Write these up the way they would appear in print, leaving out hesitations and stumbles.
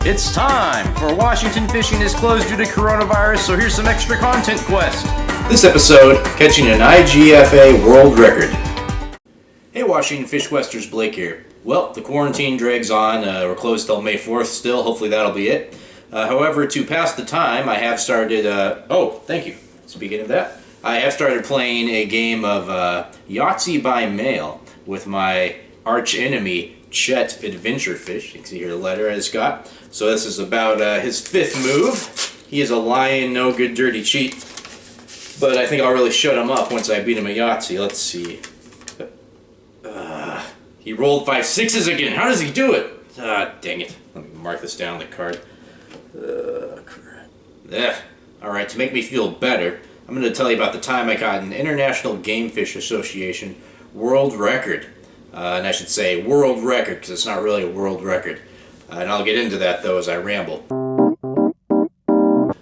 It's time for Washington fishing is closed due to coronavirus, so here's some extra content quest. This episode, catching an IGFA world record. Hey Washington Fish Questers, Blake here. Well, the quarantine drags on. We're closed till May 4th still. Hopefully that'll be it. However, to pass the time, I have started... thank you. Speaking of that, I have started playing a game of Yahtzee by mail with my arch enemy, Chet AdventureFish. You can see here the letter I just got. So this is about his fifth move. He is a lying, no good, dirty cheat. But I think I'll really shut him up once I beat him at Yahtzee. Let's see. He rolled 5 6s again. How does he do it? Dang it. Let me mark this down on the card. Crap. Alright, to make me feel better, I'm going to tell you about the time I got an International Game Fish Association world record. And I should say world record, because it's not really a world record. And I'll get into that, though, as I ramble.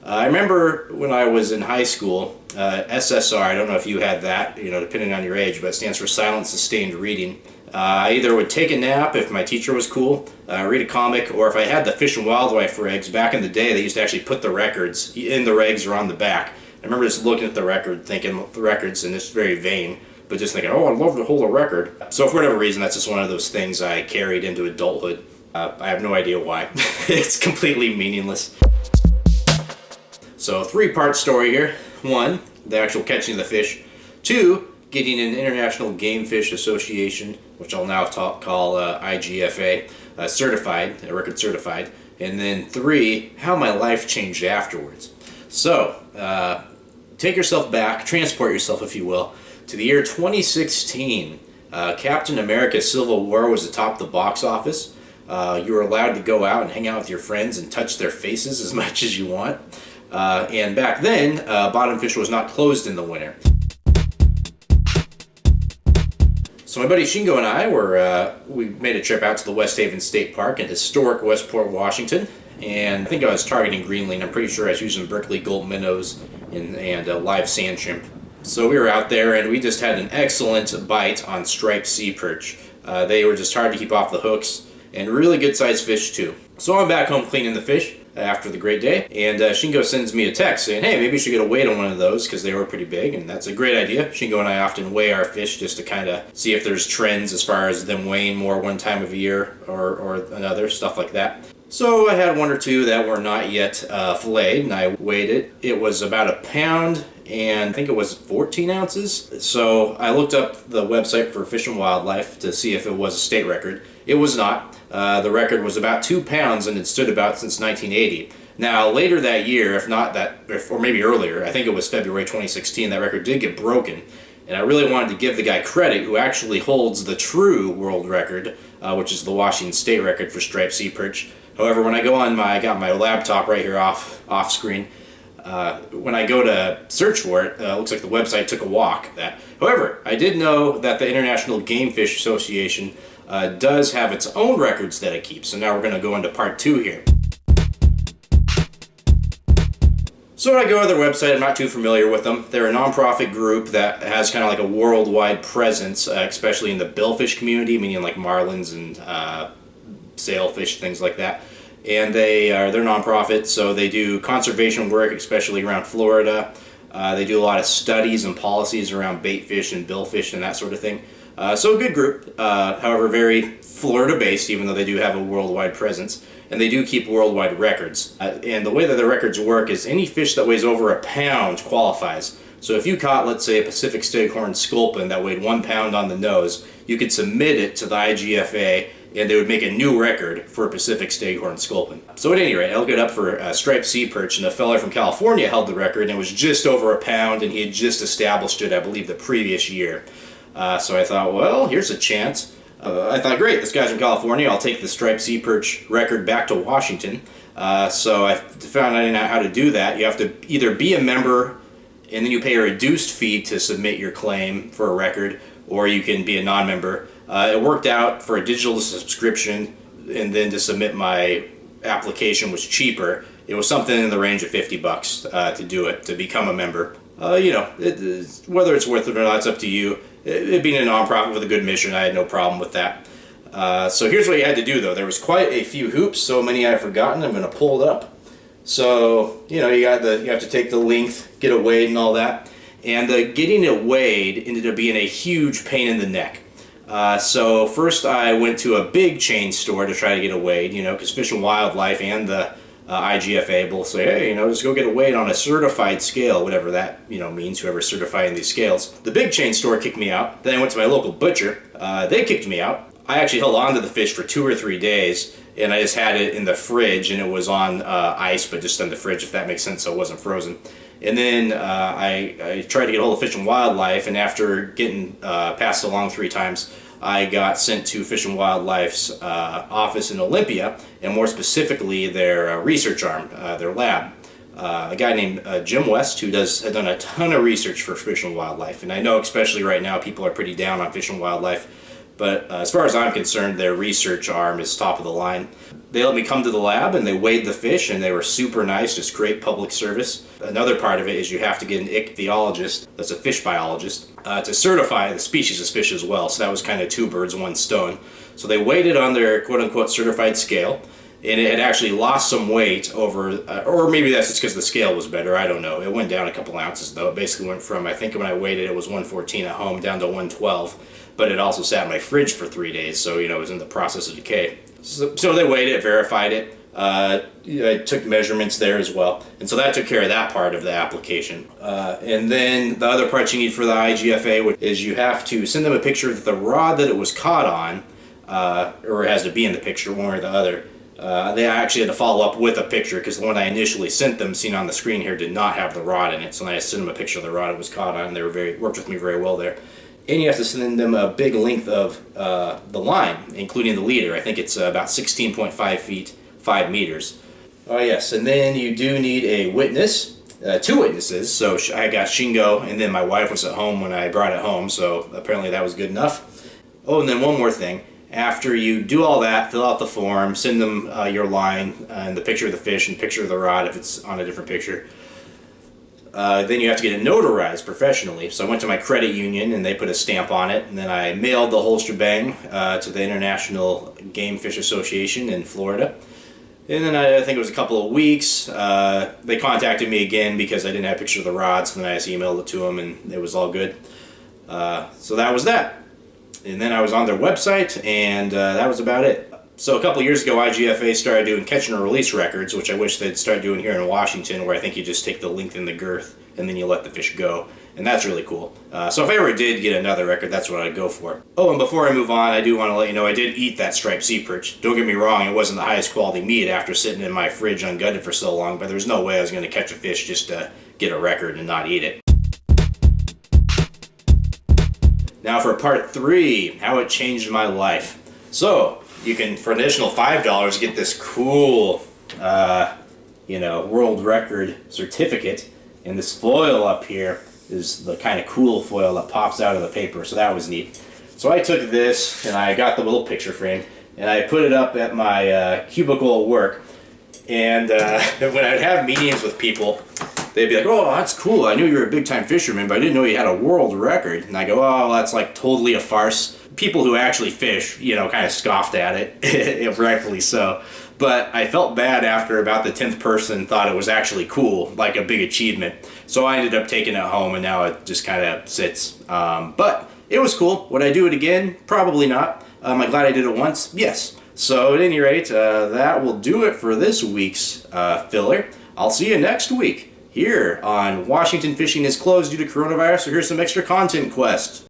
I remember when I was in high school, SSR, I don't know if you had that, depending on your age, but it stands for Silent Sustained Reading. I either would take a nap if my teacher was cool, read a comic, or if I had the Fish and Wildlife regs. Back in the day, they used to actually put the records in the regs or on the back. I remember just looking at the record, thinking the records, and it's very vain, but just thinking, oh, I'd love to hold a record. So for whatever reason, that's just one of those things I carried into adulthood. I have no idea why. It's completely meaningless. So 3-part story here. 1, the actual catching of the fish. 2, getting an International Game Fish Association, which I'll now call IGFA, certified, record certified. And then 3, how my life changed afterwards. So, take yourself back, transport yourself, if you will, to the year 2016. Captain America Civil War was atop the box office. You were allowed to go out and hang out with your friends and touch their faces as much as you want. And back then, bottom fish was not closed in the winter. So my buddy Shingo and I we made a trip out to the West Haven State Park in historic Westport, Washington. And I think I was targeting greenling. I'm pretty sure I was using Berkeley gold minnows and live sand shrimp. So we were out there and we just had an excellent bite on striped sea perch. They were just hard to keep off the hooks and really good sized fish too. So I'm back home cleaning the fish after the great day, and Shingo sends me a text saying, hey, maybe you should get a weight on one of those because they were pretty big, and that's a great idea. Shingo and I often weigh our fish just to kind of see if there's trends as far as them weighing more one time of year or another, stuff like that. So I had 1 or 2 that were not yet filleted, and I weighed it. It was about a pound, and I think it was 14 ounces. So I looked up the website for Fish and Wildlife to see if it was a state record. It was not. The record was about 2 pounds, and it stood about since 1980. Now, later that year, if not that, or maybe earlier, I think it was February 2016, that record did get broken. And I really wanted to give the guy credit who actually holds the true world record, which is the Washington State record for striped sea perch. However, when I go on I got my laptop right here off screen. When I go to search for it, looks like the website took a walk. However, I did know that the International Game Fish Association does have its own records that it keeps. So now we're going to go into part 2 here. So when I go to their website, I'm not too familiar with them. They're a nonprofit group that has kind of like a worldwide presence, especially in the billfish community, meaning like marlins and sailfish, things like that. And they're nonprofit, so they do conservation work, especially around Florida. They do a lot of studies and policies around baitfish and billfish and that sort of thing. So a good group, however very Florida-based, even though they do have a worldwide presence. And they do keep worldwide records. And the way that the records work is any fish that weighs over a pound qualifies. So if you caught, let's say, a Pacific Staghorn sculpin that weighed 1 pound on the nose, you could submit it to the IGFA, and they would make a new record for a Pacific Staghorn sculpin. So at any rate, I looked it up for striped sea perch, and a fellow from California held the record, and it was just over a pound, and he had just established it, I believe, the previous year. So I thought, well, here's a chance. I thought, great, this guy's from California, I'll take the striped sea perch record back to Washington. So I found out how to do that. You have to either be a member, and then you pay a reduced fee to submit your claim for a record, or you can be a non-member. It worked out for a digital subscription, and then to submit my application was cheaper. It was something in the range of $50 to do it, to become a member. Whether it's worth it or not, it's up to you. It being a nonprofit with a good mission, I had no problem with that. So here's what you had to do though. There was quite a few hoops, so many I've forgotten. I'm going to pull it up. So, you know, you have to take the length, get it weighed and all that. And getting it weighed ended up being a huge pain in the neck. So first I went to a big chain store to try to get it weighed, you know, because Fish and Wildlife and the IGFA both say, hey, you know, just go get it weighed on a certified scale, whatever that, you know, means, whoever's certifying these scales. The big chain store kicked me out. Then I went to my local butcher. They kicked me out. I actually held on to the fish for 2 or 3 days, and I just had it in the fridge, and it was on ice, but just in the fridge, if that makes sense, so it wasn't frozen. And then I tried to get a hold of Fish and Wildlife, and after getting passed along 3 times, I got sent to Fish and Wildlife's office in Olympia, and more specifically their research arm, their lab. A guy named Jim West, who has done a ton of research for Fish and Wildlife, and I know especially right now people are pretty down on Fish and Wildlife, but as far as I'm concerned, their research arm is top of the line. They let me come to the lab and they weighed the fish, and they were super nice, just great public service. Another part of it is you have to get an ichthyologist, that's a fish biologist, to certify the species of fish as well. So that was kind of 2 birds, 1 stone. So they weighed it on their quote-unquote certified scale, and it had actually lost some weight over, or maybe that's just because the scale was better, I don't know. It went down a couple ounces though. It basically went from, I think when I weighed it, it was 114 at home down to 112. But it also sat in my fridge for 3 days, so, you know, it was in the process of decay. So they weighed it, verified it. I took measurements there as well, and so that took care of that part of the application. And then the other part you need for the IGFA is you have to send them a picture of the rod that it was caught on, or it has to be in the picture, one or the other. They actually had to follow up with a picture because the one I initially sent them, seen on the screen here, did not have the rod in it. So then I sent them a picture of the rod it was caught on, and they worked with me very well there. And you have to send them a big length of the line, including the leader. I think it's about 16.5 feet, 5 meters. Oh yes, and then you do need a witness, 2 witnesses. So I got Shingo, and then my wife was at home when I brought it home, so apparently that was good enough. Oh, and then one more thing. After you do all that, fill out the form, send them your line and the picture of the fish and picture of the rod if it's on a different picture. Then you have to get it notarized professionally. So I went to my credit union and they put a stamp on it, and then I mailed the whole shebang to the International Game Fish Association in Florida. And then I think it was a couple of weeks, they contacted me again because I didn't have a picture of the rod, so then I just emailed it to them and it was all good. So that was that. And then I was on their website, and that was about it. So a couple of years ago, IGFA started doing catch and release records, which I wish they'd start doing here in Washington, where I think you just take the length and the girth, and then you let the fish go. And that's really cool. So if I ever did get another record, that's what I'd go for. Oh, and before I move on, I do want to let you know I did eat that striped sea perch. Don't get me wrong, it wasn't the highest quality meat after sitting in my fridge ungutted for so long, but there's no way I was going to catch a fish just to get a record and not eat it. Now for part 3, how it changed my life. So, you can, for an additional $5, get this cool, world record certificate. And this foil up here is the kind of cool foil that pops out of the paper, so that was neat. So I took this, and I got the little picture frame, and I put it up at my cubicle at work. And when I'd have meetings with people, they'd be like, oh, that's cool, I knew you were a big-time fisherman, but I didn't know you had a world record. And I go, oh, that's like totally a farce. People who actually fish, kind of scoffed at it, rightfully so. But I felt bad after about the 10th person thought it was actually cool, like a big achievement. So I ended up taking it home, and now it just kind of sits. But it was cool. Would I do it again? Probably not. Am I glad I did it once? Yes. So at any rate, that will do it for this week's filler. I'll see you next week here on Washington Fishing is Closed due to coronavirus, so here's some extra content quest.